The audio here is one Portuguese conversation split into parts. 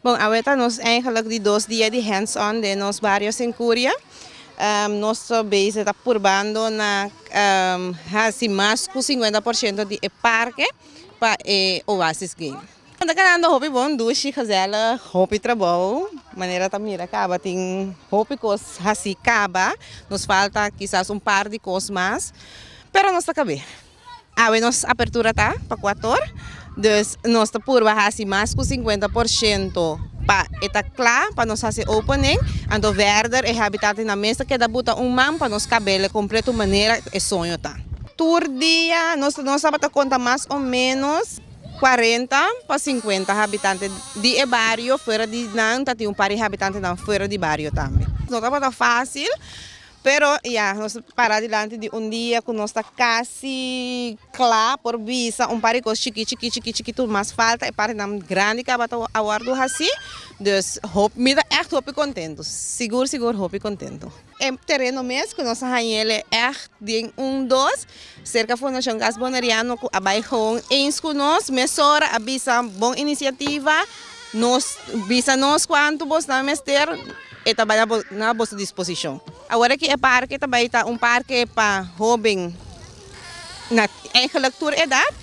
Bom, ahorita nós eigenlijk die 2 dias de hands-on de nos barrios em Curia. Nosso base está purbando na assim, mais que 50% de parque para Oasis Game. Anda ganhando hobby bom, duche, casela, hobby trabalho, maneira também acaba, tem hobby coisas assim, acaba, nos falta quizás par de coisas mais, pero nós está acabando. Nós apertura tá para 4 horas, dus nós está purba assim mais que 50% para estar claro para nós fazer opening, ando verder e habitat na mesa que dá buta man para nós cabelo completo maneira é sonho tá. Tour dia, nós sabemos conta mais ou menos 40 para 50 habitantes de barrio, fora de Nanta, tem par de habitantes fora de barrio também. Não está fácil, pero nós para adiante de dia que nós está quase claro por visa, par de coisas chiquito, mas falta é para de grande que abata aguardo assim, dus me dá echt hoop contento, seguro hoop contento. É terreno mesmo que nós ele é de 2, cerca da Fundação Gas Boneriano, que abaixo ens com nós, mesora, avisa boa iniciativa, nós visa nós quanto vos na mester e trabalha na vossa disposição. Agora que é parque, também está parque para jovem na leitura idade,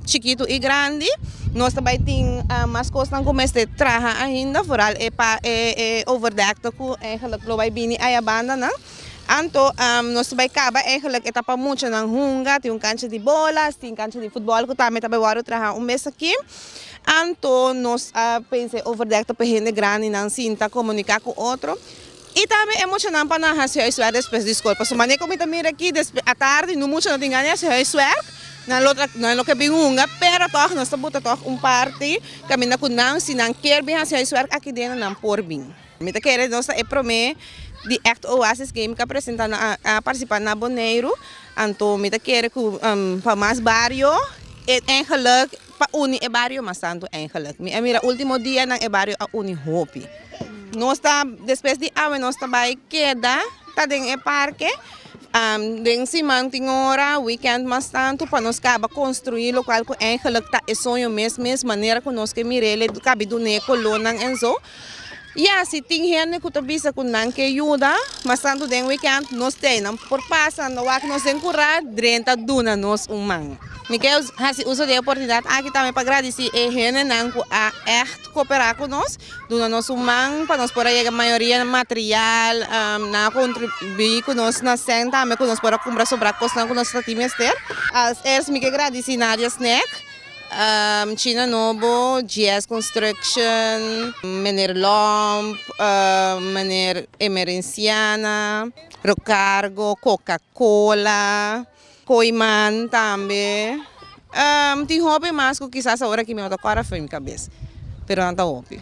chiquito e grande. Nós também temos mais coisas que começam a trabalhar ainda, foral é para overdekte que eigenlijk vai vir a banda, não? Então, nós também acaba eigenlijk etapa muito na hunga, tem cancha de bolas, tem cancha de futebol que também vai trabalhar mês aqui. Então, nós pensamos overdekte para gente grande não sinta comunicar com outro. E também é muito não para nós fazer depois da escola. Porque maneira como também aqui à tarde, não muito não tem ganhar fazer não é o que bingunga, pero toh nós estamos parte caminhando com não se não quer bem fazer aqui dentro não por bem. Me quer nós é prometer de Act Oasis Game que apresenta a participar na Bonaire. Então me quer que para mais barrio é eigenlijk para uni é barrio mas tanto eigenlijk. Mira último dia na é barrio a uni hopi. Nós está depois de nós também queda tá dentro do parque. Den semana tem hora, weekend mais tanto, para nós acabar construir local que eigenlijk tá é sonho mesmo maneira que nós que mirele cabe do neco lonang enzo. Se tem gente que também com não que ajuda, mas tanto den weekend nós temos por passando o que nós encurar dentro duna nós man. Miguel usa de oportunidade aqui também para agradecer a gente que a echt cooperar com nós, duna nós man para nós por aí a maioria material, na contribuir com nós na cena também com nós para comprar sobre coisas que nós temos ter. As eles me agradecer Nadia Snack. China Novo, GS Construction, Mener Lomp, Mener Emerenciana, Rocargo, Coca-Cola, Coiman também. Tem hobby mais que quizás agora que me tocar a minha cabeça, pero não está hobby.